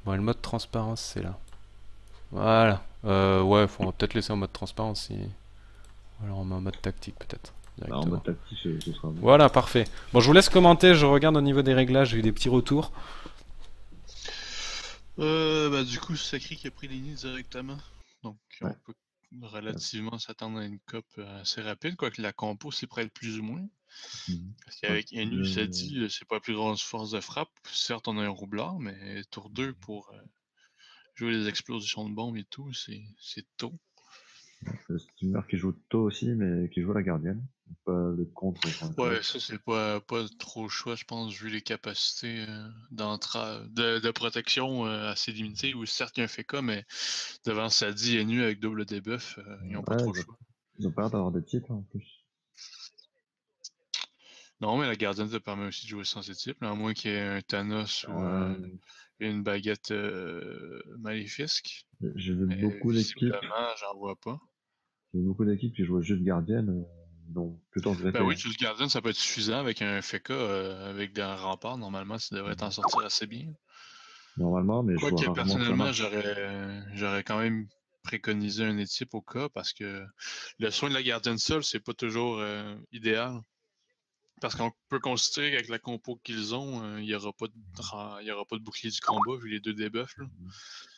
Bon, et le mode transparence, c'est là. Voilà. Ouais, on va peut-être laisser en mode transparence si... Ou alors on met en mode tactique peut-être, Bah, en mode directement. tactique, ce sera bon. Voilà, parfait. Bon, je vous laisse commenter, je regarde au niveau des réglages, j'ai eu des petits retours. Bah du coup, c'est écrit qu'il a pris les nids directement. Donc Ouais. on peut relativement s'attendre à une cop assez rapide, quoique la compo s'y prête plus ou moins. Mhm. Parce Ouais. qu'avec Enu, ça dit, c'est pas la plus grosse force de frappe. Certes, on a un roublard, mais tour 2 pour jouer les explosions de bombes et tout, c'est tôt. Le steamer qui joue tôt aussi, mais qui joue à la gardienne. Pas le contre pour l'instant. Ouais, ça c'est pas trop le choix, je pense, vu les capacités de protection assez limitées. Ou certes, il y a un FK, mais devant Sadi et Nu avec double debuff, ils ont pas Ouais, trop le choix. ils ont pas l'air d'avoir des types en plus. Non, mais la gardienne te permet aussi de jouer sans ces types, là, à moins qu'il y ait un Thanos ou Euh, une baguette maléfique. j'ai vu Mais beaucoup d'équipes, visiblement, j'en vois pas. qui jouaient juste gardienne, donc plutôt Ben VP. oui, juste gardienne, ça peut être suffisant avec un FK, avec des remparts. Normalement, tu devrais t'en sortir assez bien. Normalement, mais je vois Quoique, rarement que ça personnellement, marche. j'aurais quand même préconisé un équipe au cas parce que le soin de la gardienne seule, c'est pas toujours idéal. Parce qu'on peut considérer qu'avec la compo qu'ils ont, il y aura pas il y aura pas de bouclier du combat vu les deux debuffs, là.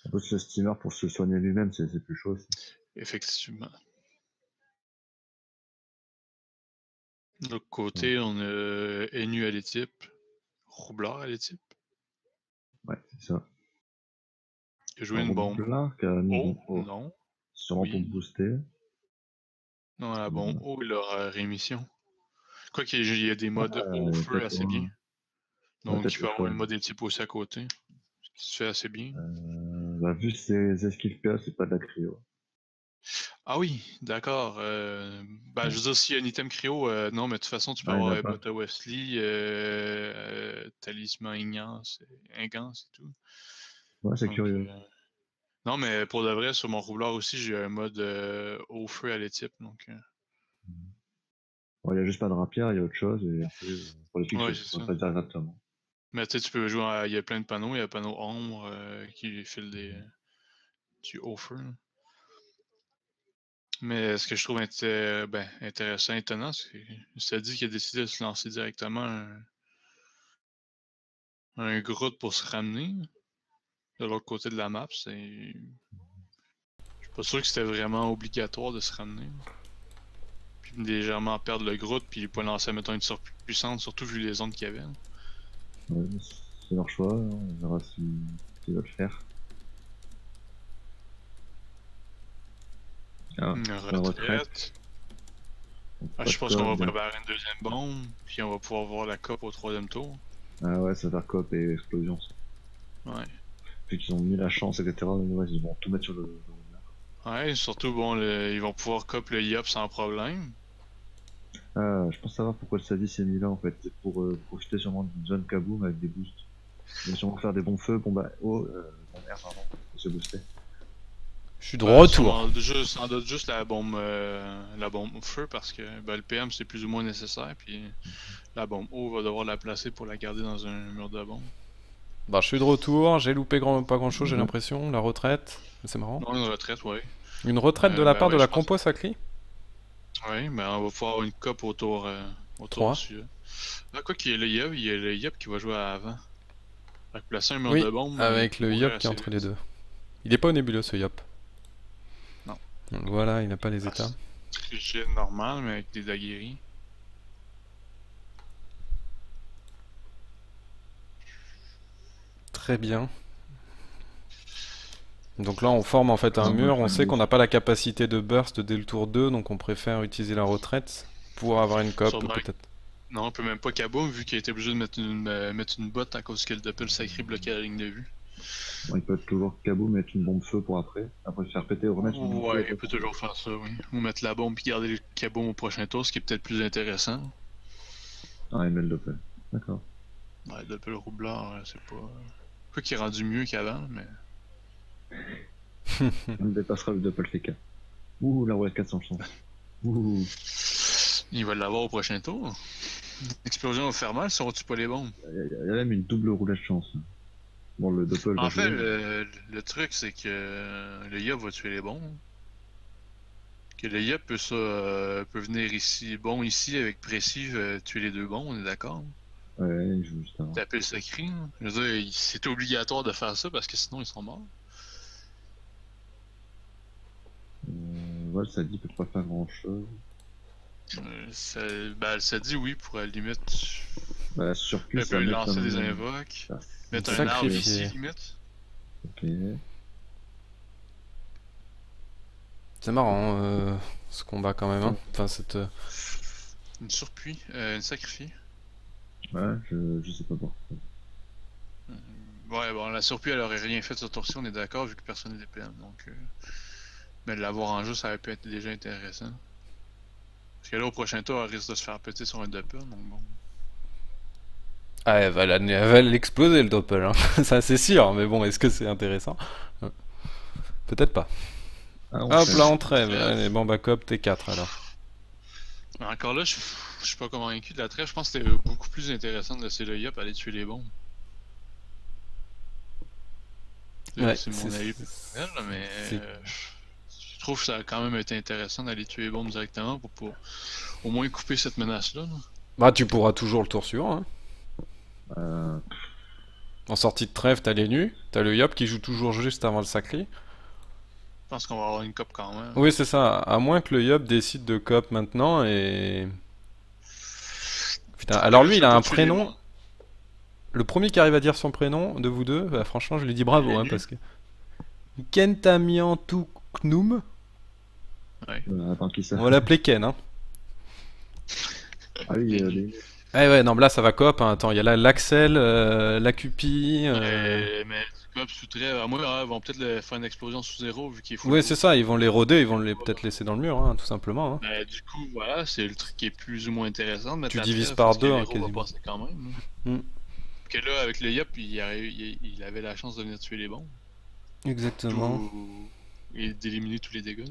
En plus, le steamer pour se soigner lui-même, c'est plus chaud aussi. Effectivement. De l'autre Ouais, côté, on a Enu à l'équipe, Roublard à l'équipe. ouais, c'est ça. Il a joué Un une bombe. Roublard qui a mis Oh, bon haut, non. sûrement pour Oui. booster. Non, la bombe Euh, haut, il aura rémission. Quoique, il y a des modes haut il y a feu peut-être assez bien. ouais, Donc, peut-être il le peut avoir choix. une mode type aussi à côté. Ce qui se fait assez bien. Bah, vu ses skills PA, c'est pas de la cryo. Ah oui, d'accord. Bah, je Ouais. veux dire, s'il y a un item cryo, non, mais de toute façon, tu peux Ah, il avoir a pas. Bota Wesley, Talisman Ingance et tout. Ouais, c'est Donc, curieux. non, mais pour de vrai, sur mon roublard aussi, j'ai un mode au feu à l'équipe. Donc, Bon, il y a juste pas de rapière, il y a autre chose, et après, pour les fixes, ouais, je c'est pourrais ça. pas dire exactement. Mais tu sais, tu peux jouer il y a plein de panneaux. Il y a un panneau ombre qui file du haut feu, là. Mais ce que je trouve intéressant, étonnant, c'est que ça dit qu'il a décidé de se lancer directement un grotte pour se ramener de l'autre côté de la map. Je suis pas sûr que c'était vraiment obligatoire de se ramener. Puis légèrement perdre le grotte, puis pas lancer, mettons, une sorte plus puissante, surtout vu les zones qu'il y avait. Ouais, c'est leur choix, hein, on verra s'ils veulent le faire. Ah, Une la retraite. retraite. Donc, Ah, pas je de pense qu'on code, va bien. préparer une deuxième bombe, puis on va pouvoir voir la coupe au troisième tour. Ah ouais, ça va faire coop et explosion. Ça. Ouais. Vu qu'ils ont mis la chance, etc., ouais, ils vont tout mettre sur le. Ouais, surtout, bon, ils vont pouvoir cop le Yop sans problème. Ah, je pense savoir pourquoi le Sadie s'est mis là en fait. C'est pour profiter sûrement d'une zone kaboom avec des boosts. Ils vont sûrement faire des bons feux, bomba. Oh, bon air, pardon, pour se booster. Je suis de Ben, retour. on doute juste la bombe feu parce que ben, le PM c'est plus ou moins nécessaire, puis la bombe eau va devoir la placer pour la garder dans un mur de bombe. Bah, je suis de retour, j'ai loupé pas grand chose, j'ai Ouais. l'impression, la retraite. C'est marrant. Non, une retraite, ouais. Une retraite de la Ben part de ouais, la je pense. compo Sacri. Ouais, ben on va pouvoir avoir une cop autour 3. dessus. Ah, quoi qu'il y ait il y a le Yop qui va jouer avant. Fait que placer un mur Oui, de bombe, il avec peut le mourir Yop qui est assez entre les vite. deux. Il est pas au nébuleux ce Yop. Non. Donc voilà, il n'a pas les Ah, états. c'est rigide normal, mais avec des daguerris. Très bien. Donc là on forme en fait un Ah, moi, mur, je on fais un sait qu'on boost. n'a pas la capacité de burst dès le tour 2, donc on préfère utiliser la retraite pour avoir une cop Sûrement. peut-être. Non, on peut même pas Kaboom vu qu'il a été obligé de mettre une botte à cause que le Doppel sacré bloquait la ligne de vue. Bon, ils peuvent toujours kaboom mettre une bombe feu pour après. Après se faire péter, remettre une bombe feu et Ouais, il peut repartir. toujours faire ça, oui. Ou mettre la bombe puis garder le Kaboom au prochain tour, ce qui est peut-être plus intéressant. Ah, ML Doppel. D'accord. Ouais, le Doppel roublard, c'est pas. Quoi qu'il est rendu mieux qu'avant, mais. On dépassera le Doppel FK. Ouh, la roulette 400 chance. Ouh, Il va l'avoir au prochain tour. L'explosion va faire mal si on tue pas les bombes. il y a même une double roulette chance. Bon, le doppel va En fait, jouer. le truc, c'est que le Yop va tuer les bons. Que le Yop peut venir ici, bon ici avec précis, tuer les deux bons, on est d'accord? Ouais, il joue juste avant. Taper le secret. Hein. Je veux dire, c'est obligatoire de faire ça parce que sinon ils sont morts. Ouais, ça dit peut pas faire grand chose. Ça dit oui pour à la limite. Bah, surplus, Elle ça peut met lancer comme. des invoques. Ah, Mettre un Sacrifier. arbre ici, limite. ok. C'est marrant ce combat quand même. Hein. Enfin, cette. Une surpuis, une sacrifie. Ouais, je sais pas pourquoi. Ouais, bon, la surpuis elle aurait rien fait sur tour-ci, on est d'accord, vu que personne n'est DPM. Donc, mais de l'avoir en jeu, ça aurait pu être déjà intéressant. Parce que là, au prochain tour, elle risque de se faire péter sur un doppel, donc bon. Ah, elle va l'exploser le doppel, hein. Ça c'est sûr, mais bon, est-ce que c'est intéressant? Peut-être pas. Ah, on Hop fait. là, on trêve. Allez, bon, bah, cop, T4 alors. Mais encore là, je suis pas convaincu de la trêve. Je pense que c'était beaucoup plus intéressant de laisser le Yop aller tuer les bombes. Ouais, C'est mon avis personnel, là, mais je trouve que ça a quand même été intéressant d'aller tuer les bombes directement pour au moins couper cette menace-là. Là. Bah, tu pourras toujours le tour suivant. Hein. Euh, En sortie de trêve, t'as les nus, t'as le Yop qui joue toujours juste avant le sacré. Je pense qu'on va avoir une cop quand même. Oui, c'est ça, à moins que le Yop décide de cop maintenant et. Putain, alors lui il a un prénom. Le premier qui arrive à dire son prénom de vous deux, bah, franchement je lui dis bravo hein, parce que. Kentamiantuknum. Ouais. attends, qui ça? On va l'appeler Ken. Hein. Ah oui, Ah ouais, non, mais là ça va coop. Hein. Attends, il y a là l'Axel, l'Acupi. Mais du cop sous très. À moi, ils vont peut-être faire une explosion sous zéro vu qu'il est fou. Ouais, c'est ça, ils vont les roder, ils vont les peut-être laisser dans le mur, hein, tout simplement. Hein. Du coup, voilà, c'est le truc qui est plus ou moins intéressant. De mettre Tu la divises trêve, par parce que deux, hein, l'héros va quasiment. passer quand même. Mm. Que là, avec le Yop, il avait la chance de venir tuer les bombes. Exactement. Et d'éliminer tous les dégâts.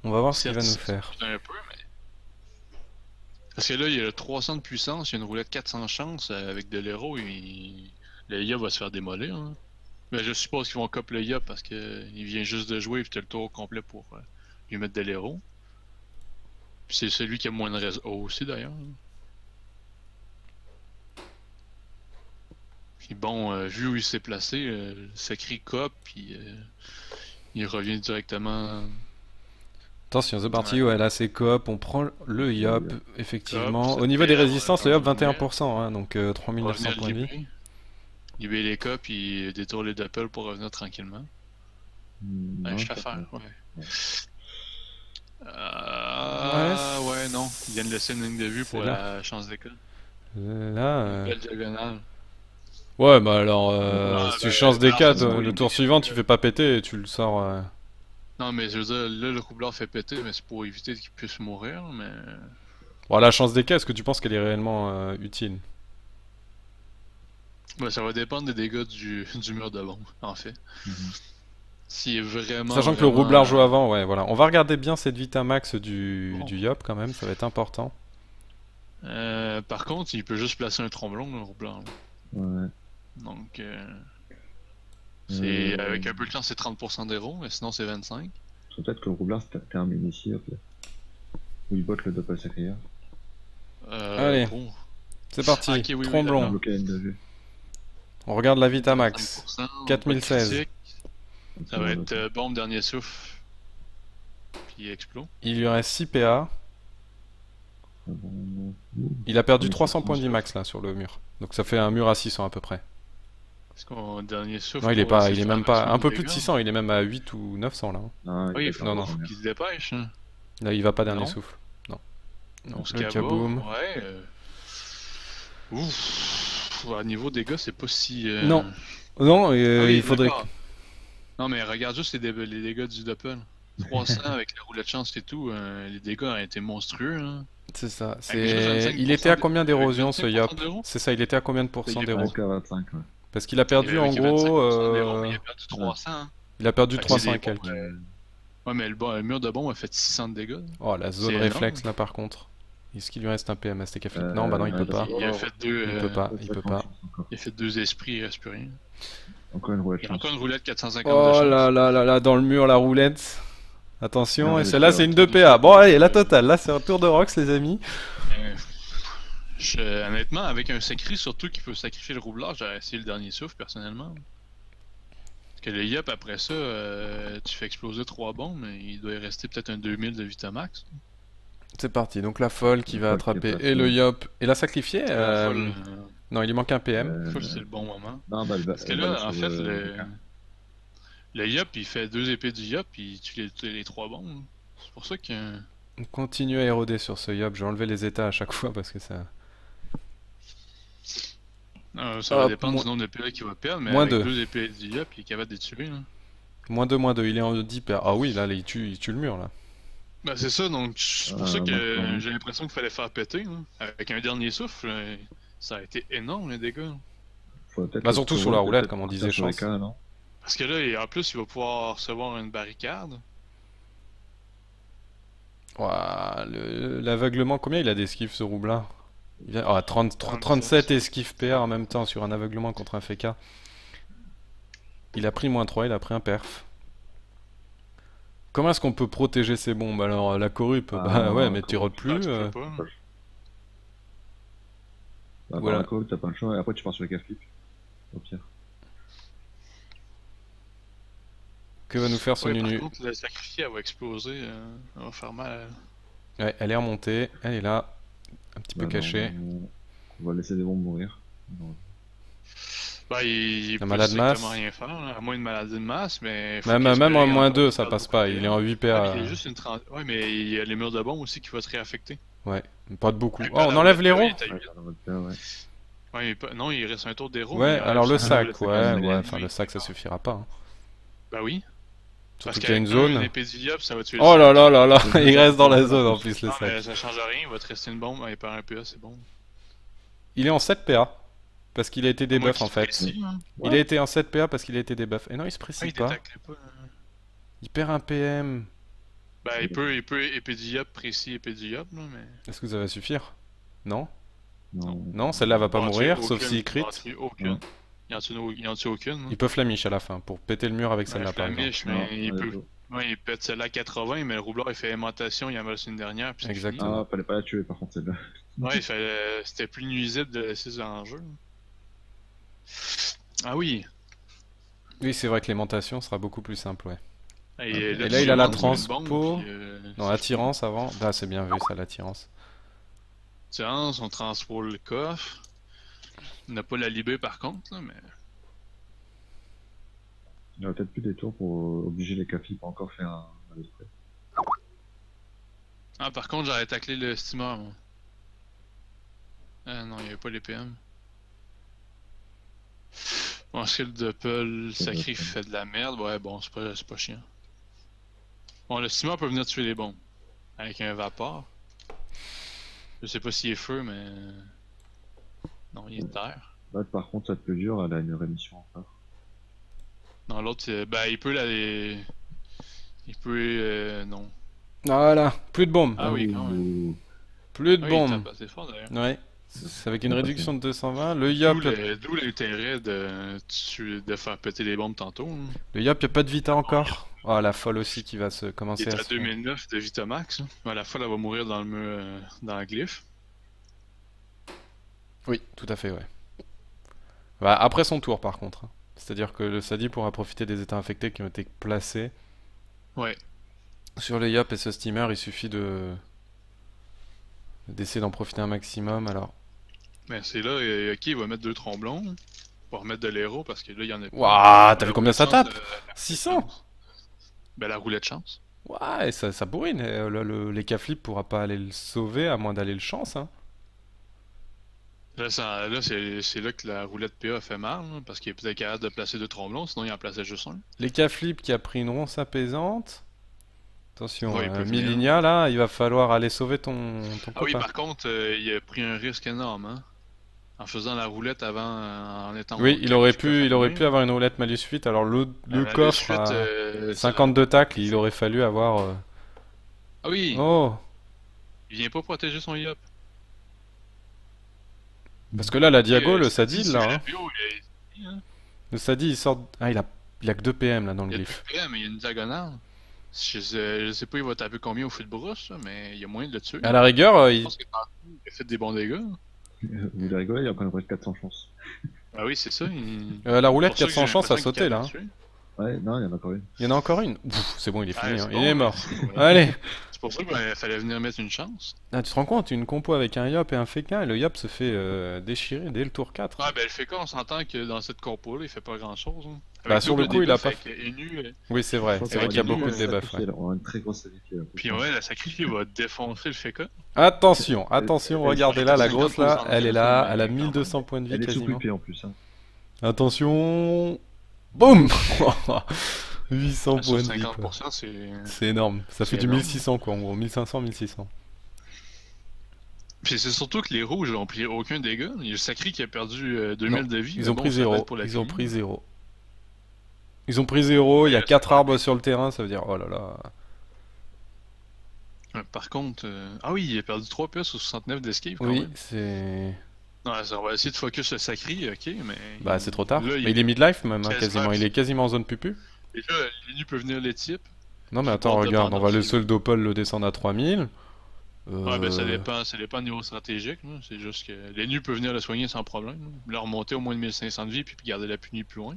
On va voir ce qu'il va nous Certes, faire. c'est un peu, mais. Parce que là, il y a le 300 de puissance, il y a une roulette 400 de chance avec de l'héros, le Yop va se faire démolir. Hein. Mais je suppose qu'ils vont cop le Yop parce qu'il vient juste de jouer et tu as le tour complet pour lui mettre de l'héros. Puis c'est celui qui a moins de réseau aussi d'ailleurs. Puis bon, vu où il s'est placé, le sacré cop, puis il revient directement. Attention, c'est parti, ouais, là c'est coop, on prend le Yop, effectivement. Coop, Au niveau des ça fait, résistances, le Yop 21%, hein, donc On va 3900 venir points de vie. libérer les cops, puis détourner les doppels pour revenir tranquillement. non, je ça fais faire, fait- ouais. Ouais, non. Ils viennent laisser une ligne de vue pour là. la chance d'école. Là. Belle diagonale. Ouais, bah alors, si tu chances des alors, 4, c'est le tour suivant, tu fais pas péter et tu le sors. Non, mais je veux dire, là, le roublard fait péter, mais c'est pour éviter qu'il puisse mourir, mais. Bon, la chance des 4, est-ce que tu penses qu'elle est réellement utile? Ouais, ça va dépendre des dégâts du mur de bombe, en fait. Mhm. S'il est vraiment. Sachant que le roublard joue avant, ouais, voilà. On va regarder bien cette Vitamax du Yop quand même, ça va être important. Par contre, il peut juste placer un tromblon, le roublard. Ouais. Donc. C'est avec un peu de chance, c'est 30% d'héros, mais sinon c'est 25. Peut-être que le roublard termine ici, hop là. Où il botte le doppel sacré. Allez. Bon. C'est parti, Ok, oui, tromblon. d'accord. Bloqué à de vue. On regarde la Vitamax. 25%, 4016. critique. Ça va être bombe dernier souffle. Puis explo. Il lui reste 6 PA. Il a perdu 300 points d'Imax là sur le mur. Donc ça fait un mur à 600 à peu près. Est-ce qu'on dernier souffle? Non, il est pour pas, essayer il est de même faire pas, maximum un peu de plus de dégâts? 600, il est même à 8 ou 900 là. Non, Oui, non. faut qu'il se dépêche. Hein. Là, il va pas dernier Non. souffle. Non. Non, Le kaboom. Ouais. Ouf. À niveau dégâts, c'est pas si. Non. Non, oui, il faudrait. d'accord. Non, mais regarde juste les dégâts du doppel. 300 avec la roulette de chance et tout, les dégâts ont été monstrueux. Hein. C'est ça. Avec juste 25% Il était à combien d'érosion ce avec Yop? 25% d'héros? C'est ça, il était à combien de pourcents Il est d'héros? Presque à 25, ouais. Parce qu'il a perdu en Avec gros. 25% d'héros, mais il a perdu 300. Hein. Il a perdu Fait que 300 c'est et des quelques. Ouais, mais le mur de bombe a fait 600 de dégâts. Oh, la zone C'est réflexe énorme. là par contre. Est-ce qu'il lui reste un PM à Steak Flip? Non, bah non, il peut pas. Il a fait Il peut pas, il peut pas. Il a fait 2 esprits, il reste plus rien. Encore une roulette Il y a chance. encore une roulette 450 de Oh chance. là là là là, dans le mur, la roulette. Attention, Non, et mais celle-là, c'est c'est une un tour 2PA. de- Bon, allez, la totale. Là, c'est un tour de Rox, les amis. Honnêtement, avec un sacri, surtout qui peut sacrifier le roublard, j'aurais essayé le dernier souffle, personnellement. Parce que le Yop, après ça, tu fais exploser 3 bombes, mais il doit y rester peut-être un 2000 de Vitamax. C'est parti, donc la folle qui va La folle qui est attraper passée. et le Yop. Et la sacrifier La folle, Non, il lui manque un PM. folle, c'est le bon moment. Non, bah, Parce que là, en fait, le Yop, il fait 2 épées du Yop, puis il tue les 3 bombes. C'est pour ça que... On continue à éroder sur ce Yop. Je vais enlever les états à chaque fois parce que ça... ça va Hop, dépendre moins- du nombre d'épées qu'il va perdre, mais moins avec deux. 2 épées du Yop, il est capable de les tuer. Là. -2, il est en 10 PA. Ah oui, là, il tue le mur, là. Ben, c'est ça, donc c'est pour ça Ah, que maintenant. j'ai l'impression qu'il fallait faire péter. Là. Avec un dernier souffle, ça a été énorme les dégâts. Bah, surtout sur la roulette, comme on disait, sur les chance. cas, non? Parce que là, en plus, il va pouvoir recevoir une barricade. Ouah, l'aveuglement, combien il a d'esquives ce roublard? Ah, 37 esquives PA en même temps sur un aveuglement contre un FK. Il a pris -3, il a pris un perf. Comment est-ce qu'on peut protéger ces bombes? Alors, la corrupe, Ah, bah ouais, non, mais tu rodes Ah, plus. tu peux pas. Bah, Voilà. par la côte, t'as pas le choix, et après tu pars sur les cas flip. Au pire. Que va nous faire ce Ouais, par Nunu? contre, le sacrifié, elle va exploser. Elle va faire mal. Ouais, elle est remontée, elle est là, un petit peu Bah, cachée. non, on va laisser des bombes mourir. Non. Bah, il La peut malade strictement masse. rien faire, là, à moins de maladie de masse, mais. faut Même, qu'il même en espère -2, ça perdre passe beaucoup pas, de il est PA. en 8 Ouais, PA. mais il y a juste une 30. Ouais, mais il y a les murs de bombes aussi qui vont être réaffectés. Ouais, pas de beaucoup. Ouais, Oh, on enlève les roues? Ouais, dans votre cas, ouais. Ouais, non, il reste un tour des roues. Ouais, mais alors le reste un sac, tour de ouais, séquence, enfin le sac ça suffira pas. Hein. Bah oui. Surtout Parce qu'il y a une qu'avec zone. une épée d'Iliop, ça va tuer le Oh sac. là là là là, il reste dans la zone en plus le Non, mais sac. ça change rien, il va te rester une bombe, et par un PA, c'est bon. Il est en 7 PA, parce qu'il a été À moins debuff qu'il en se fait. précise, hein. Il a été en 7 PA parce qu'il a été debuff. Et non, il se Ah, il précise pas. t'attaque pas. Il perd un PM. Bah, il peut épée d'Iliop, précis épée d'Iliop, là, mais. Est-ce que ça va suffire? Non? Non. Non, celle-là va pas Il en tue mourir, sauf aucune, s'il crit. Il en tue aucune. Il en tue aucune. hein. Il peut flamiche à la fin, pour péter le mur avec Ouais, celle-là par exemple. Flamiche, Non, mais il ouais, peut. go. Ouais, il pète celle-là à 80, mais le roublard il fait aimantation, il en met une dernière, puis c'est Exactement. Ah, fallait pas la tuer par contre celle-là. fini. Ouais, c'était plus nuisible de laisser ça en jeu. Ah oui. Oui, c'est vrai que l'aimantation sera beaucoup plus simple, ouais. Et là, tu il a la montes sur une bombe, transpo. puis, Non, c'est attirance avant. Ah, c'est bien vu ça, l'attirance. Attirance, on transpose le coffre. On n'a pas la libé par contre, là, mais. Il y aurait peut-être plus des tours pour obliger les cafés pour encore faire un esprit. Ah, par contre, j'aurais taclé le steamer, moi. Ah non, il n'y avait pas les PM. Bon, est-ce que le Doppel sacré fait de la merde? Ouais, bon, c'est pas chiant. Bon, le steamer peut venir tuer les bombes. Avec un vapeur. Je sais pas s'il est feu, mais. Non, il est terre. Là, par contre, ça te plus dur, elle a une rémission encore. Non, l'autre, ben, il peut la. Il peut. Non. Voilà, plus de bombes. Ah oui, quand même. Plus de Ah oui, il bombes. tape assez fort d'ailleurs. Ouais, c'est avec une Ouais, réduction de 220. Le Yop, D'où l'intérêt de faire péter les bombes tantôt. Hein. le Yop, y a pas de Vita encore. Oh, la folle aussi qui va se Il commencer est à à se... 2009 de Vitamax. Hein. À la fois, elle va mourir dans le mur, dans la glyphe. Oui, tout à fait, ouais. Bah, après son tour, par contre. Hein. C'est-à-dire que le Sadi pourra profiter des états infectés qui ont été placés. Ouais. Sur les Yop et ce steamer, il suffit d'essayer d'en profiter un maximum. Alors, Mais c'est là, ok, il va mettre 2 tromblons. Pour remettre de l'héros parce que là, il y en a pas. waouh, t'as La vu combien ça roulette tape? chance, 600. Ben, la roulette chance. Ouais, ça bourrine. Les K-Flip pourra pas aller le sauver à moins d'aller le chance. Hein. Là, c'est là que la roulette PA fait mal. Hein, parce qu'il est peut-être capable de placer 2 tromblons. Sinon, il en plaçait juste un. Les K-Flip qui a pris une ronce apaisante. Attention, Ouais, il peut venir. Milinia là, il va falloir aller sauver ton Ah oui, copain. par contre, il a pris un risque énorme. Hein, en faisant la roulette avant, en étant. Oui, il aurait pu faire avoir une roulette malus fuite. Alors le coffre à c'est 52 tacles, il aurait fallu avoir. Ah oui! Oh, Il vient pas protéger son yop. Parce que là, la Diago, Et, le Sadi, Sadi, c'est là, le hein. bio, hein. Le Sadi, il sort. Ah, il a que 2 PM là dans le Il y a glyphe. 2 PM, mais il y a une diagonale. Je sais pas il va taper combien au feu de brousse, là, mais il y a moyen de le tuer. À la rigueur, Je pense qu'il a fait des bons dégâts. Vous allez rigoler, il y a encore 400 chances. Ah oui, c'est ça. la roulette C'est pour ça que 400 j'ai chances à l'impression qu'il sauter là. capable hein. de tuer. Ouais, non, il y en a encore une. Il y en a encore une. Pff, c'est bon, il est fini. Ah, hein. c'est Il bon, est mort. ouais. Allez. C'est pour ça qu'il fallait venir mettre une chance. Ah, tu te rends compte, une compo avec un Yop et un Feka, et le Yop se fait déchirer dès le tour 4. Ah, ben le Feka, on s'entend que dans cette compo-là, il fait pas grand-chose. Hein. Bah, sur le coup, il a pas fait. Enu, Oui, c'est vrai. Je pense C'est vrai qu'on qu'il y a va beaucoup de sacrifier, debuffs. Ouais. là. On a une très grosse sacrifiée. Là. puis ouais, la sacrifiée va défoncer le Feka. Attention, attention, Elle- regardez là, la grosse là, 50%, elle est là, elle a quand 1200 points de vie Elle est sous quasiment. pied en plus. Hein. Attention. Boum 800 Sur points de vie. quoi. 50%, c'est. C'est énorme. Ça fait C'est du énorme. 1600 quoi, en gros. 1500, 1600. Puis c'est surtout que les rouges ont pris aucun dégât. Il y a le Sacri qui a perdu 2000 de vie. Ils mais ont bon, pris ça va 0. être pour la Ils ont clean. pris 0. Ils ont pris 0, il y a Ouais, 4 c'est pas arbres sur le terrain, ça veut dire, oh là là. Par contre. Ah oui, il a perdu 3 PS au 69 d'escape quand Oui, même. c'est. Non, on va essayer de focus le Sacri, ok, mais. Bah, c'est trop tard. Là, Mais il est midlife même, hein, Quasiment. quasiment. Il est quasiment en zone pupu. Et là, l'Inu peut venir les types. Non, mais Je attends, porte regarde, on va dépendance. laisser le Dopol le descendre à 3000. Ouais, ben ça dépend au niveau stratégique. là. C'est juste que l'Inu peut venir le soigner sans problème. là. Le remonter au moins de 1500 de vie, puis garder la punie plus loin.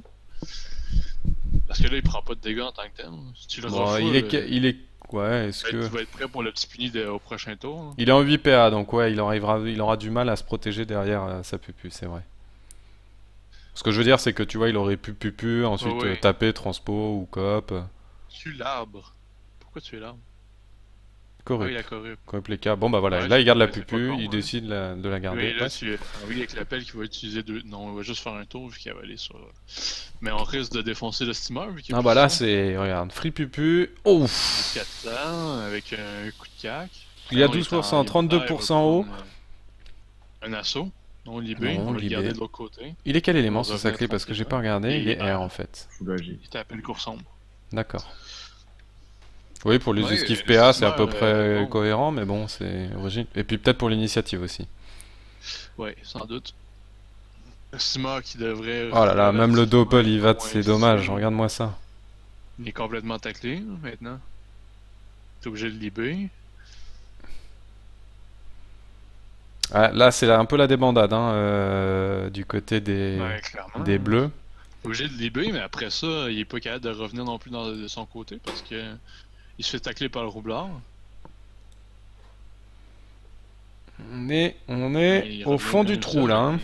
Parce que là, il prend pas de dégâts en tant que tel. là. Si tu le Bon, refull, il est. Ouais, est-ce tu que. vas être prêt pour le petit puni au prochain tour. là. Il est en 8 PA, donc ouais, il aura du mal à se protéger derrière sa pupu, c'est vrai. Ce que je veux dire, c'est que tu vois, il aurait pu pupu, ensuite Ouais. taper transpo ou coop. Tue l'arbre. Pourquoi tu es l'arbre? Ah Corrupt. oui, la corrupt. Corrupt les cas. Bon, bah voilà, Ouais, là il garde la c'est pas pupu, con, il hein. décide de la garder. Oui, là, Ouais. tu oui, avec l'appel qu'il va utiliser deux. Non, il va juste faire un tour vu qu'il va aller sur. Mais on risque de défoncer le steamer vu qu'il y a Ah plus bah là, ça. c'est. Regarde, free pupu. Ouf 400 avec un coup de cac. Il y a Non, est 12%, en- 32% haut. il va prendre, un assaut. Non, libé, Non, on va le libé. garder de l'autre côté. Il est quel élément On ce revient sacré parce que j'ai pas tranquillement. regardé. Il Et, est R en fait. Full AG. Il t'appelle cours sombre. D'accord. Oui, pour les Ouais, esquives le PA, c'est à steamer, peu près bon. cohérent, mais bon, c'est original. Et puis peut-être pour l'initiative aussi. Ouais, sans doute. Le steamer qui devrait. Oh là là, même le Doppel il va, Ouais, c'est dommage, ça. regarde-moi ça. Il est complètement taclé là, maintenant. T'es obligé de libérer. Ah, là, c'est un peu la débandade, hein, du côté Ouais, clairement. des bleus. Obligé de libérer, mais après ça, il est pas capable de revenir non plus de son côté parce que il se fait tacler par le roublard. On est Et il au revient fond du comme trou ça, là. Hein.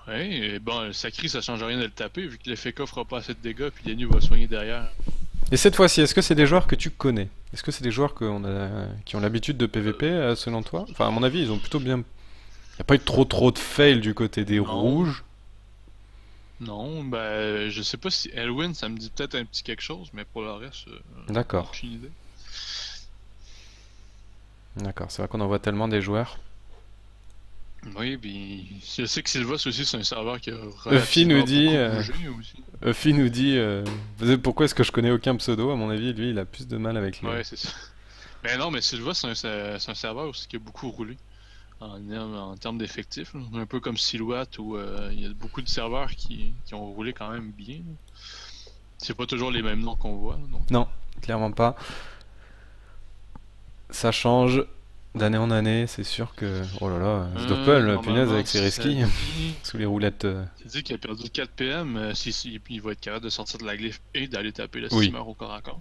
Ouais, et bon, le Sacri ça change rien de le taper vu que le Feka fera pas assez de dégâts puis l'Enu va soigner derrière. Et cette fois-ci, est-ce que c'est des joueurs que tu connais? Est-ce que c'est des joueurs qui ont l'habitude de PVP selon toi? Enfin, à mon avis, ils ont plutôt bien. Il n'y a pas eu trop de fail du côté des Non. rouges. Non, ben je sais pas si Elwin ça me dit peut-être un petit quelque chose, mais pour le reste, D'accord. aucune idée. D'accord, c'est vrai qu'on en voit tellement des joueurs. Oui, puis je sais que Sylvas aussi c'est un serveur qui a Euphie nous relativement dit, beaucoup bougé aussi. Euphie nous dit pourquoi est-ce que je connais aucun pseudo? À mon avis, lui, il a plus de mal avec les. Ouais, c'est ça. Mais non, mais Sylva, c'est un serveur aussi qui a beaucoup roulé en termes d'effectifs. là. Un peu comme Silhouette où il y a beaucoup de serveurs qui ont roulé quand même bien. là. C'est pas toujours les mêmes noms qu'on voit. là, donc. Non, clairement pas. Ça change d'année en année, c'est sûr que. Oh là là, Doppel, punaise, avec ses risquis sous les roulettes. C'est dit qu'il a perdu 4 PM, il va être capable de sortir de la glyphe et d'aller taper le Oui. steamer au corps à corps.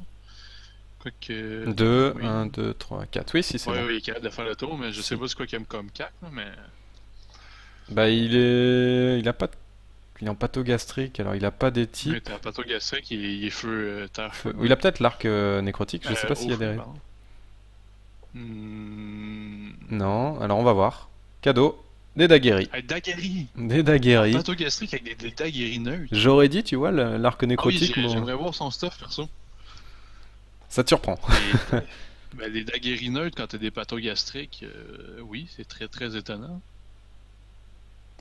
Quoique. 2, oui. 1, 2, 3, 4. Oui, si, c'est Ouais, bon. oui, il est capable de faire le tour, mais je sais pas c'est quoi qu'il aime comme cac, là, mais. Bah, il a pas de. Il est en pathogastrique, alors il a pas des Mais types. t'as un plateau gastrique, il est feu, terre, feu. Il a peut-être l'arc nécrotique, je sais pas s'il y a eau, des. pardon. Hmm. Non, alors on va voir. Cadeau, des daguerris. Ah, Daguerri! Des daguerris. Plateau gastrique avec des daguerris neutres. J'aurais dit, tu vois, l'arc Ah oui, nécrotique, moi. j'aimerais voir son stuff, perso. Ça te surprend. Et, ben, des daguerris neutres quand t'as des plateaux gastriques, oui, c'est très très étonnant.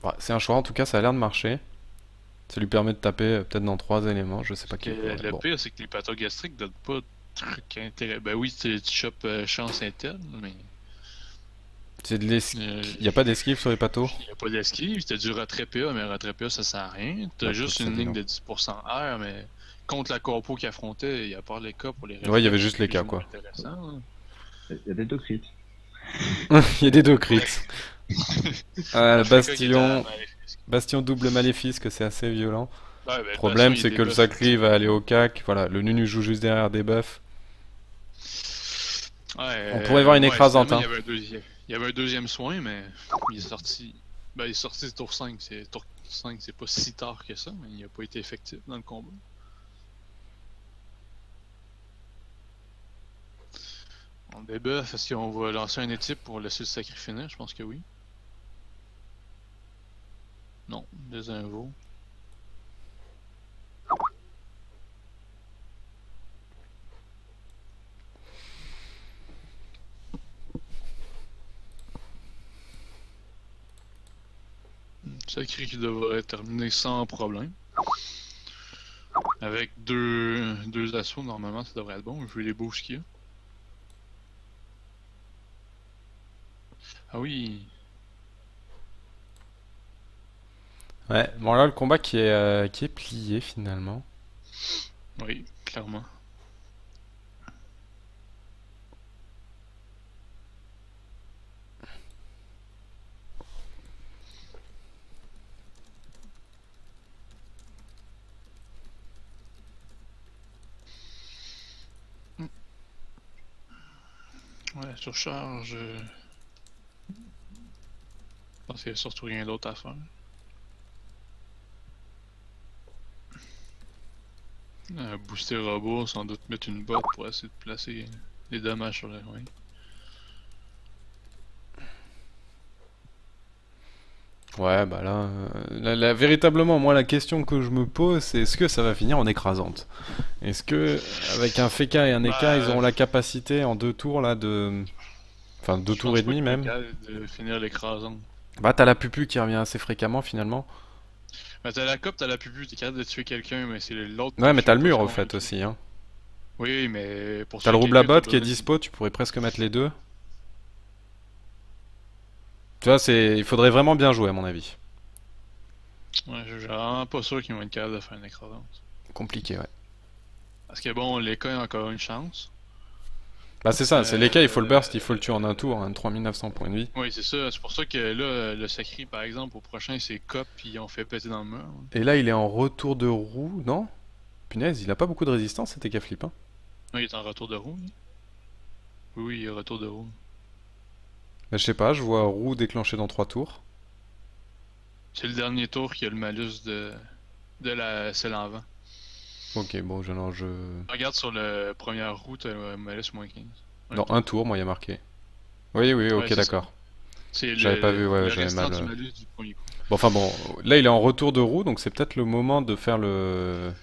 Ouais, c'est un choix, en tout cas, ça a l'air de marcher. Ça lui permet de taper peut-être dans 3 éléments, je sais pas Que quel. le Bon. pire, c'est que les plateaux gastriques donnent pas Truc intéressant. Ben oui, tu chopes chance Intel, mais C'est de l'esquive. il Y a pas d'esquive sur les patos? n'y a pas d'esquive. T'as du retrait PA, mais retrait PA ça sert à rien. T'as Bah, juste ça une ligne dénonce. de 10% air, mais contre la corpo qui affrontait, il y a pas les cas pour les Ouais, il y avait réflexes, juste les plus cas, ou moins quoi. intéressant, hein. Il y a des deux crits. Il y a des deux crits. La FK qui était à Bastion, Maléfice. Bastion double maléfice, c'est assez violent. Ouais, ben, Problème, Bastion, il c'est que le débuff. Sacri va aller au cac. Voilà, le Nunu joue juste derrière des buffs. Ouais, On pourrait voir une ouais, écrasante, finalement, hein. il y avait un deuxième soin, mais il est sorti. Ben, il est sorti tour 5. Tour 5, c'est pas si tard que ça, mais il a pas été effectif dans le combat. On débuff, est-ce qu'on va lancer un étype pour laisser le sacré finir? Je pense que oui. Non, des invos. Sacré qui devrait terminer sans problème. Avec deux assauts, normalement, ça devrait être bon. Je veux les bouges qu'il y a. Ah oui, Ouais, bon là, le combat qui est plié finalement. oui, clairement. Ouais, surcharge. Je pense qu'il n'y a surtout rien d'autre à faire. Booster robot, sans doute mettre une botte pour essayer de placer les dommages sur le ring. Ouais, bah là, véritablement, moi, la question que je me pose, c'est est-ce que ça va finir en écrasante? Est-ce que, avec un Feka et un Eka, ils Bah, auront la capacité en 2 tours là de. Enfin, deux je tours et pense pas demi qu'il va être même. capable de finir l'écrasante. Bah, t'as la Pupu qui revient assez fréquemment finalement. Bah, t'as la coupe, t'as la pupu, t'es capable de tuer quelqu'un, mais c'est l'autre Ouais, que mais je t'as sais le pas mur si au on va le fait tuer. aussi, hein. Oui, mais pour T'as le tuer quelqu'un, Roublabot t'as qui est besoin dispo, tu pourrais presque mettre les deux. Tu vois, il faudrait vraiment bien jouer à mon avis. Ouais, je suis vraiment pas sûr qu'ils vont être capables de faire une écrasante. Compliqué, ouais. Parce que bon, les cas ont encore une chance. Bah, c'est ça, c'est les cas, il faut le burst, il faut le tuer en un Euh, tour, hein, 3900 points de vie. Oui, c'est ça. C'est pour ça que là, le Sacri, par exemple, au prochain, c'est Cop, puis ils ont fait péter dans le mur. Et là, il est en retour de roue, non? Punaise, il a pas beaucoup de résistance, c'était qu'à flip, hein. Non, il est en retour de roue, lui. Oui, oui, il est en retour de roue. Bah, je sais pas, je vois roue déclenchée dans 3 tours. C'est le dernier tour qui a le malus de la selle en vent. Ok, bon, non, je. Regarde sur la première roue, t'as le malus -15. Dans un tour, moi, il y a marqué. Oui, oui, Ouais, ok, c'est ça. d'accord. C'est J'avais pas vu, ouais, le j'avais restant mal. du malus du premier coup. Bon, enfin bon, là, il est en retour de roue, donc c'est peut-être le moment de faire le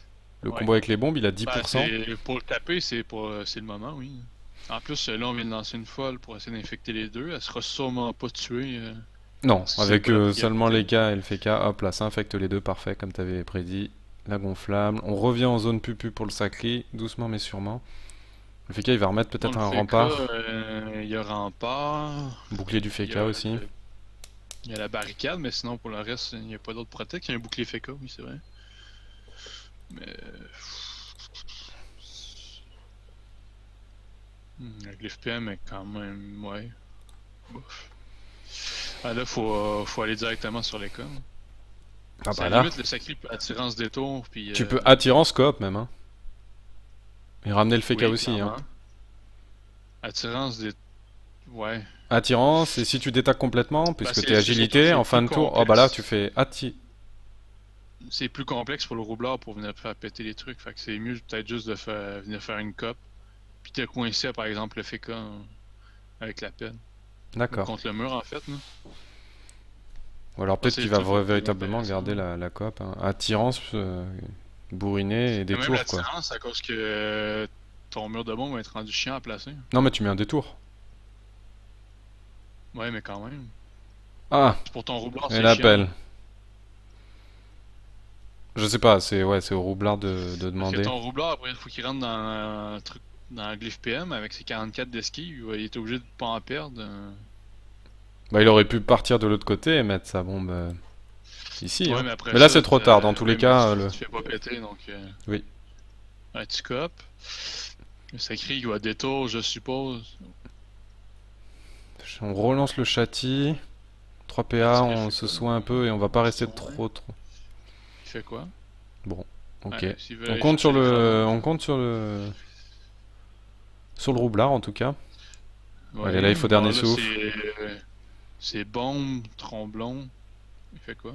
Ouais. combo avec les bombes, il a Bah, 10%. pour le taper, c'est le moment, oui. En plus, là, on vient de lancer une folle pour essayer d'infecter les deux. Elle sera sûrement pas tuée. Non, Si c'est avec pas la seulement priorité. les K et le FK, hop là, ça infecte les deux, parfait, comme t'avais prédit. La gonflable. On revient en zone pupu pour le sacré, doucement mais sûrement. Le FK, il va remettre Dans peut-être le un FK, rempart. il y a rempart. Bouclier du Il y FK a, aussi. il y a la barricade, mais sinon, pour le reste, il n'y a pas d'autre protect. Il y a un bouclier FK, oui, c'est vrai. Mais. Avec l'FPM, est quand même. Ouais. Bof. Ah, là, faut aller directement sur les cas. Ah C'est bah à la là, limite le sacré attirance détour, puis. tu peux attirance coop même, hein. Et ramener le FK Oui, aussi, hein. clairement. Attirance des. Ouais. Attirance, et si tu détaques complètement, Bah, puisque t'es c'est surtout agilité, c'est en fin plus de tour, oh bah là, complexe. tu fais C'est plus complexe pour le roublard pour venir faire péter les trucs. Fait que c'est mieux peut-être juste de venir faire une cop. Puis te coincer par exemple le FK avec la pelle. Ou D'accord. contre le mur en fait. Là. Ou alors Ça, peut-être c'est qu'il le va truc le plus véritablement intéressant. garder la coop, hein. Attirance, bourriné et Et même détour, quoi. l'attirance à cause que ton mur de bombe va être rendu chiant à placer. Non, mais tu mets un détour. Ouais, mais quand même. Ah, Pour ton roublard, et c'est l'appel. chiant. Je sais pas, c'est au roublard de Parce que demander. ton roublard, après, il faut qu'il rentre dans un truc dans le glyphe PM, avec ses 44 d'esquive, il est obligé de pas en perdre. Bah, il aurait pu partir de l'autre côté et mettre sa bombe ici. Ouais, Hein. mais après Mais là, ça, c'est trop tard. Dans tous les mais cas, tu te fais pas péter, donc... Oui. Ouais, tu copes. Ça crie qu'il va détour, je suppose. On relance le châti. 3 PA, on se soigne un peu et on va pas rester trop. Il fait quoi? Bon, ok. Ouais, s'il veut On aller compte sur chercher les le, crânes. on compte sur le roublard en tout cas. Ouais, Allez, là, il faut dernier là, souffle. C'est bombe, tromblon. Il fait quoi?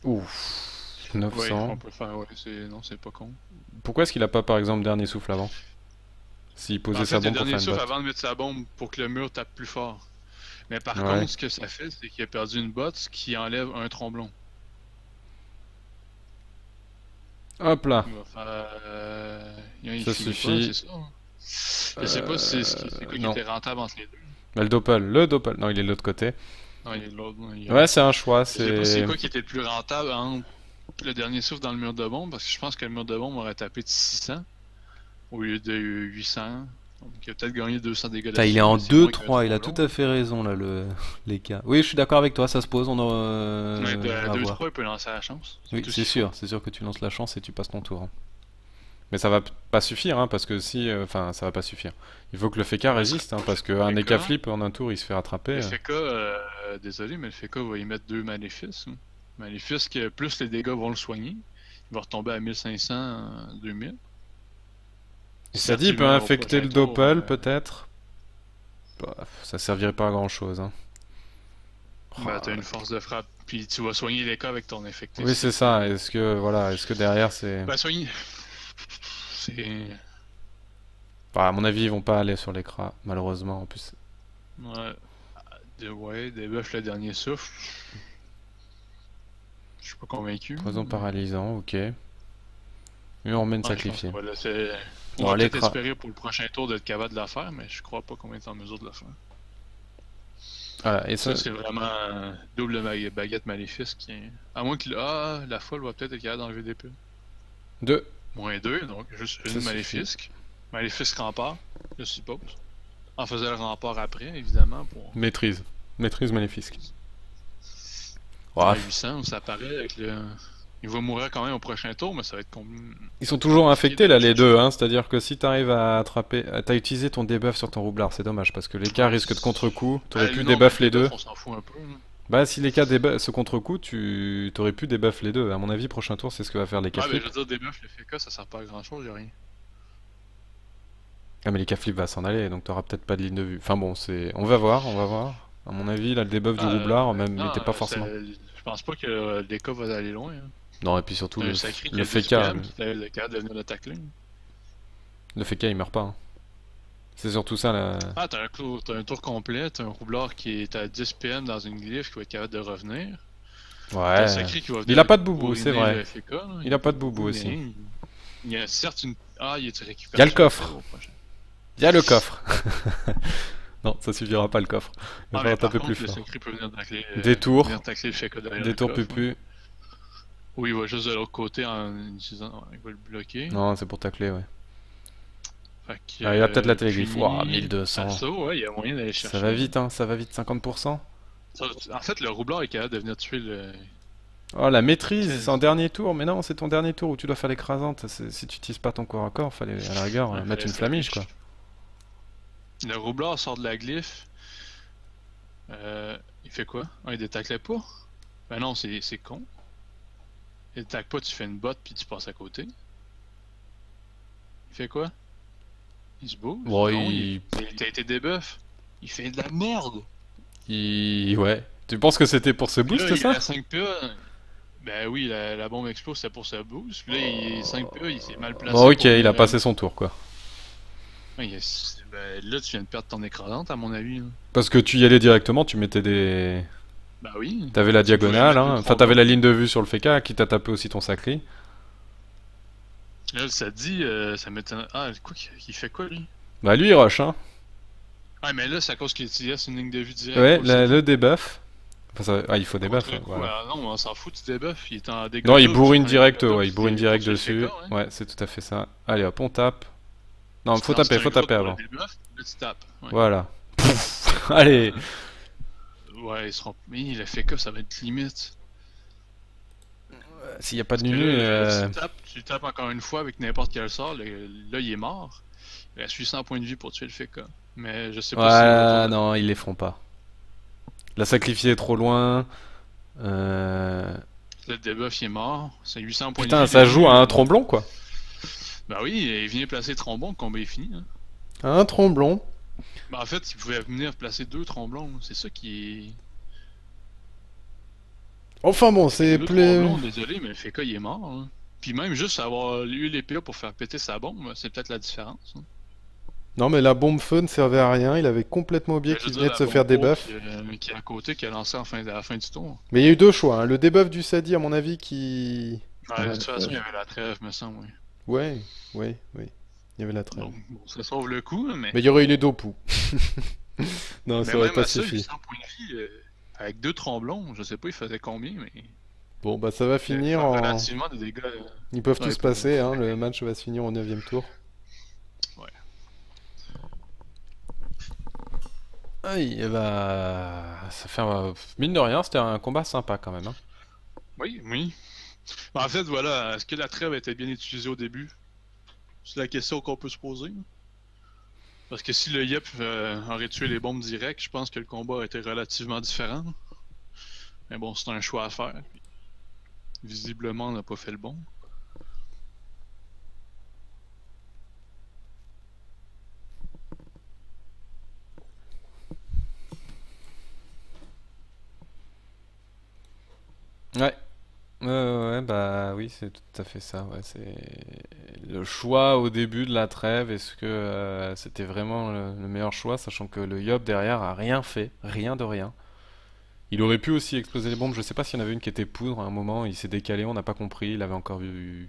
Ouf. Ouais, 900. on peut faire, ouais, non, c'est pas con. Pourquoi est-ce qu'il a pas par exemple dernier souffle avant? S'il posait En sa fait, le bombe pour dernier faire une souffle botte. avant de mettre sa bombe pour que le mur tape plus fort. Mais par Ouais. contre, ce que ça fait, c'est qu'il a perdu une botte, ce qui enlève un tromblon. Hop là. Il va faire. Il Ça finit suffit. pas, c'est ça. Hein. Je sais pas si c'est quoi qui non. était rentable entre les deux. Mais le doppel. Non, il est de l'autre côté. Non, il est de l'autre. Ouais, c'est un choix. Je sais pas C'est c'est quoi qui était le plus rentable entre le dernier souffle dans le mur de bombe, parce que je pense que le mur de bombe aurait tapé de 600 au lieu de 800. Donc il a peut-être gagné 200 dégâts Putain, il est en mais c'est moins qu'un 2-3, il a tout tromblon. à fait raison là, les cas. Oui, je suis d'accord avec toi, ça se pose, on Mais va à voir. 2-3, il peut lancer la chance. Oui, tout ce c'est qu'il faut. sûr que tu lances la chance et tu passes ton tour. Hein. Mais ça va pas suffire, hein, parce que si. Enfin, ça va pas suffire. Il faut que le FK résiste, hein, parce qu'un FK, EK flip en un tour il se fait rattraper. Le FK, désolé, mais le FK va y mettre 2 maléfices. Hein. Maléfices que plus les dégâts vont le soigner. Il va retomber à 1500, 2000. Et ça dit, il peut infecter le doppel peut-être. Bah, ça servirait pas à grand chose. Hein. Bah, t'as une force de frappe, puis tu vas soigner les cas avec ton effectif. Oui, c'est ça. Est-ce que derrière c'est. Bah, soigner. C'est. Bah, à mon avis, ils vont pas aller sur l'écran, malheureusement en plus. Ouais. Ouais, débuff le dernier souffle. Je suis pas convaincu. Poison paralysant, ok. Et on remet une sacrifiée. On va peut-être espérer pour le prochain tour d'être capable de la faire, mais je crois pas qu'on va être en mesure de la faire. Voilà, et ça, c'est vraiment double baguette maléfice qui est. À moins que la folle va peut-être être capable d'enlever des pulls. 2. Moins 2, donc juste une maléfique. Maléfique rempart, je suppose. En faisant le rempart après, évidemment. Pour... Maîtrise maléfique. Ouais. 800, ça apparaît avec le. Il va mourir quand même au prochain tour, mais ça va être Ils sont toujours infectés là les deux, hein, c'est-à-dire que si t'arrives à attraper... T'as utilisé ton debuff sur ton roublard, c'est dommage, parce que les cas risquent de contre-coup, t'aurais pu debuff les deux. On s'en fout un peu. Hein. Bah si les cas se contre-coup, tu t'aurais pu debuff les deux, à mon avis prochain tour c'est ce que va faire les cas mais flip. je veux dire debuff le FK ça sert pas à grand chose, y'a rien. Ah mais les cas flip va s'en aller, donc t'auras peut-être pas de ligne de vue. Enfin bon, on va voir. À mon avis là le debuff du roublard même n'était pas forcément... Je pense pas que le DK va aller loin. Hein. Non et puis surtout le FK... Le cas de venir le tacler. Le FK il meurt pas. Hein. C'est surtout ça là. Ah, t'as un tour complet, t'as un roublard qui est à 10 PM dans une glyphe qui va être capable de revenir. Ouais. Il a pas de boubou, c'est vrai. FK, il a pas de boubou aussi. Il y a certes une. Ah, il est récupéré. Il y a le coffre. Il y a le coffre. Non, ça suffira pas le coffre. Il va falloir taper plus fort. Peut venir tacler, des tours. Des tours pupus. Oui, il va juste de l'autre côté en utilisant. Il va le bloquer. Non, c'est pour tacler, ouais. Que, il a peut-être la télégriffe. Wow, 1200. Ah, ça, ouais, il y a moyen d'aller chercher. Ça va vite, hein, ça va vite, 50%. En fait, le roublard est capable de venir tuer le. Oh, la maîtrise, c'est en dernier tour. Mais non, c'est ton dernier tour où tu dois faire l'écrasante. Si tu utilises pas ton corps à corps, fallait à la rigueur mettre une flamiche, quoi. Le roublard sort de la glyphe. Il fait quoi? Ah, il détacle pas? Ben non, c'est con. Il détacle pas, tu fais une botte puis tu passes à côté. Il fait quoi? Il se bouge? Ouais, non, t'as été debuff. Il fait de la merde! Ouais. Tu penses que c'était pour ce boost, ça? Il a 5 PA. Ben oui, la bombe explose, c'est pour ce boost. Puis là, il est 5 PA, il s'est mal placé. Bon, ok, il a passé son tour, quoi. Ben, là, tu viens de perdre ton écrasante, à mon avis. Hein. Parce que tu y allais directement, tu mettais des... Bah oui. T'avais la diagonale, hein. Enfin, t'avais la ligne de vue sur le FK qui t'a tapé aussi ton sacré. Là, ça dit, ça m'étonne. Ah, quoi, il fait quoi, lui? Bah, lui, il rush, hein. Ah, mais là, c'est à cause qu'il utilise une ligne de vue directe. Ouais, le debuff. Enfin, ah, il faut des buffs, Contre-coup, voilà. non, on s'en fout du debuff. Il est en dégâts Non, il doubles, bourrine en direct, dégâts ouais, doubles, il bourrine c'est direct contre le dessus. FK, hein. Ouais, c'est tout à fait ça. Allez hop, on tape. Non, Tu te lances un faut gros taper pour le avant. debuff, là tu tapes. Ouais. Voilà. Allez. Ouais, ils seront. Mais le FK, ça va être limite. S'il n'y a pas Parce de que Nunu, là, tu tapes encore une fois avec n'importe quel sort, là il est mort. Il reste 800 points de vie pour tuer le FK. Mais je sais pas si ouais, retourne. non, ils les feront pas. La sacrifier est trop loin. Le debuff il est mort. C'est 800 points de Putain, vie. ça début, joue à un tromblon, quoi. Bah oui, il vient placer trombon, le combat est fini. Hein. Un tromblon. Bah en fait, il pouvait venir placer 2 tromblons. C'est ça qui est. Enfin bon, c'est Deux plus... tromblons, désolé, mais le FK il est mort. Hein. Puis même juste avoir eu les PA pour faire péter sa bombe, c'est peut-être la différence. Hein. Non, mais la bombe feu ne servait à rien. Il avait complètement oublié Mais je qu'il veux venait dire, de se la faire bombe debuff. qui est à côté, qui a lancé à la fin du tour. Mais il y a eu deux choix, hein. Le debuff du Sadi, à mon avis, qui... Ouais, de toute façon, il y avait la trêve, me semble, oui. Ouais, ouais, oui. Il y avait la trêve. Donc, bon, ça sauve le coup, mais. Mais il y aurait eu les Dopu. Non, Mais ça aurait même pas à ça, suffi. 800 points de vie, avec 2 tromblons, je sais pas, il faisait combien, mais. Bon, bah ça va finir Faire en... relativement des dégâts. Ils peuvent Ouais, tous pour- passer, hein. Le match va se finir au 9ème tour. Ouais. Aïe, et bah... Ça fait... Mine de rien, c'était un combat sympa, quand même, hein. Oui, oui. En fait, voilà, est-ce que la trêve était bien utilisée au début? C'est la question qu'on peut se poser. Parce que si le Yep aurait tué les bombes directes, je pense que le combat aurait été relativement différent. Mais bon, c'est un choix à faire. Puis, visiblement, on n'a pas fait le bon. Ouais. Ouais, bah oui, c'est tout à fait ça. Ouais, c'est le choix au début de la trêve. Est-ce que c'était vraiment le meilleur choix, sachant que le Yob derrière a rien fait, rien de rien. Il aurait pu aussi exploser les bombes. Je sais pas s'il y en avait une qui était poudre à un moment. Il s'est décalé, on n'a pas compris. Il avait encore eu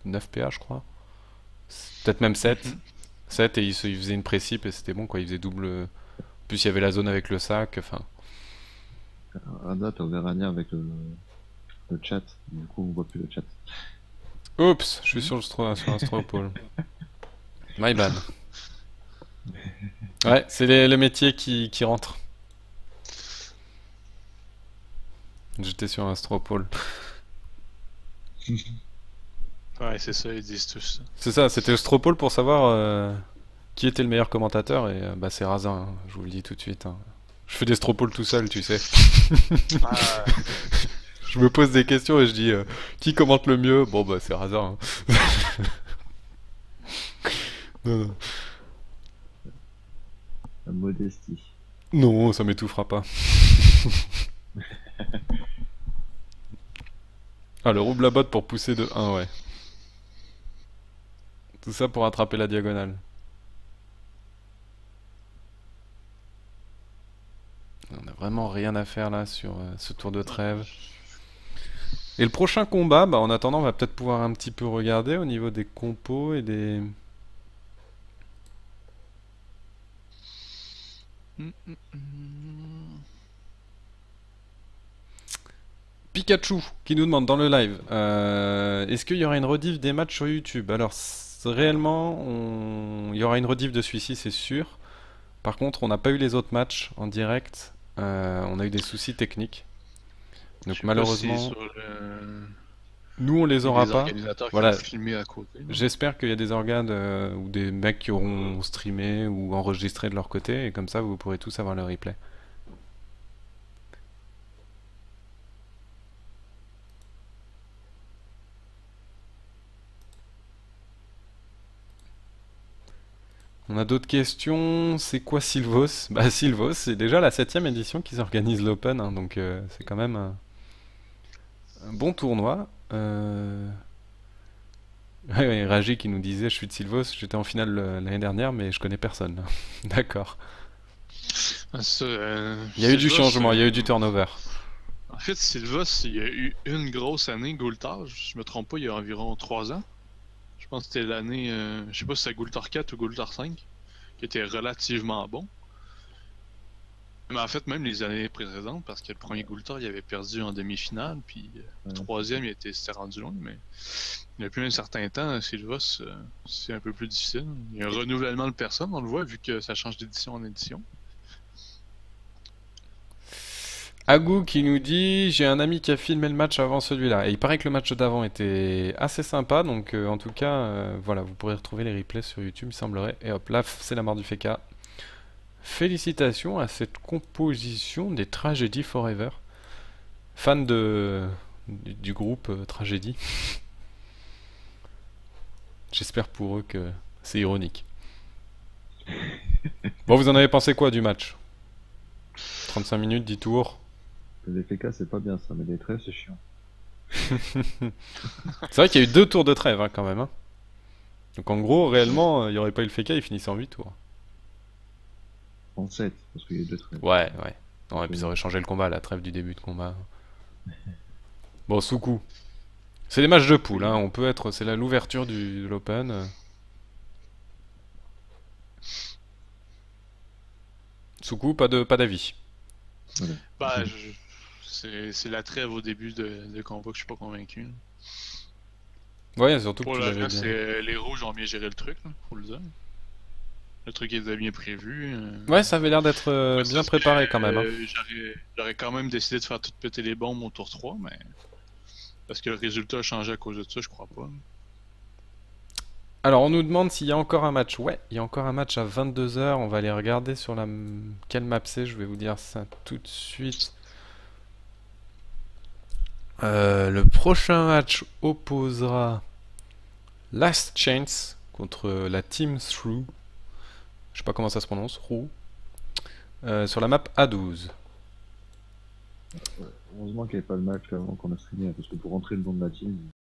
9 PA, je crois. Peut-être même 7. Mhm. 7 et il faisait une précip et c'était bon quoi. Il faisait double. En plus, il y avait la zone avec le sac. Enfin, Rada, t'as ouvert un lien avec le chat. Du coup, on voit plus le chat. oups, je suis sur sur Astropole. My bad. Ouais, c'est le métier qui rentre. J'étais sur Astropole. Ouais, c'est ça, ils disent tous ça. C'est ça, c'était Astropole pour savoir qui était le meilleur commentateur et bah c'est Razin, hein, je vous le dis tout de suite, hein. Je fais des Stropoles tout seul, tu sais. Ah, Je me pose des questions et je dis qui commente le mieux? Bon bah c'est Razin, hein. Non, non. La modestie. Non, ça m'étouffera pas. Ah, le rouble la botte pour pousser de 1, ouais. Tout ça pour attraper la diagonale. On a vraiment rien à faire là sur ce tour de trêve. Et le prochain combat, bah en attendant, on va peut-être pouvoir un petit peu regarder au niveau des compos et des... Pikachu qui nous demande dans le live est-ce qu'il y aura une rediff des matchs sur YouTube? Alors réellement il y aura une rediff de celui-ci c'est sûr. Par contre on n'a pas eu les autres matchs en direct. On a eu des soucis techniques. je Donc sais pas si malheureusement sur le- nous on les aura les pas. organisateurs Voilà. qui ont filmé à côté. J'espère qu'il y a des organes ou des mecs qui auront streamé ou enregistré de leur côté et comme ça vous pourrez tous avoir le replay. On a d'autres questions. C'est quoi Sylvos? Bah Sylvos, c'est déjà la 7ème édition qu'ils organisent l'Open, hein, donc c'est quand même un bon tournoi. Ouais, ouais, Raji qui nous disait je suis de Sylvos, j'étais en finale l'année dernière mais je connais personne. D'accord. Ah, ça, Il y a eu du Sylvos, changement, il y a eu du turnover. En fait, Sylvos, il y a eu une grosse année Goultar, je me trompe pas, il y a environ 3 ans. Je pense que c'était l'année, je sais pas si c'était Goultar 4 ou Goultar 5, qui était relativement bon. Mais en fait, même les années précédentes, parce que le premier Goulter, il avait perdu en demi-finale, puis le Ouais. troisième, s'était rendu loin, mais depuis un certain temps, Silvos, c'est un peu plus difficile. Il y a un renouvellement de personnes, on le voit, vu que ça change d'édition en édition. Agou qui nous dit j'ai un ami qui a filmé le match avant celui-là et il paraît que le match d'avant était assez sympa donc en tout cas voilà vous pourrez retrouver les replays sur YouTube il semblerait et hop là c'est la mort du Feka. Félicitations à cette composition des Tragédies Forever. Fan du groupe Tragédie. J'espère pour eux que c'est ironique. Bon vous en avez pensé quoi du match? 35 minutes, 10 tours. Les FK, c'est pas bien ça, mais les trêves, c'est chiant. C'est vrai qu'il y a eu 2 tours de trêve quand même. Hein. Donc en gros, réellement, il n'y aurait pas eu le Feka, il finissait en 8 tours. En 7, parce qu'il y a eu 2 trêves. Ouais, ouais. Non, et puis ça aurait changé le combat, la trêve du début de combat. Bon, Soukou. C'est des matchs de poule, hein. On peut être. C'est l'ouverture de l'Open. Soukou, pas d'avis. Voilà. Bah, c'est la trêve au début de combat que je suis pas convaincu. Ouais, surtout que Pour tu le l'avais reste, bien. les rouges ont bien géré le truc, là, faut le dire. Le truc était bien prévu. Ouais, ça avait l'air d'être Après, bien c'est préparé quand même. Hein. j'aurais quand même décidé de faire tout péter les bombes au tour 3, mais. Parce que le résultat a changé à cause de ça, je crois pas. Alors, on nous demande s'il y a encore un match. Ouais, il y a encore un match à 22h. On va aller regarder sur la. Quelle map c'est. Je vais vous dire ça tout de suite. Le prochain match opposera Last Chance contre la Team Through. Je sais pas comment ça se prononce. Through. Sur la map A12. Heureusement qu'il n'y avait pas le match avant qu'on a streamé, parce que pour rentrer le nom de la team,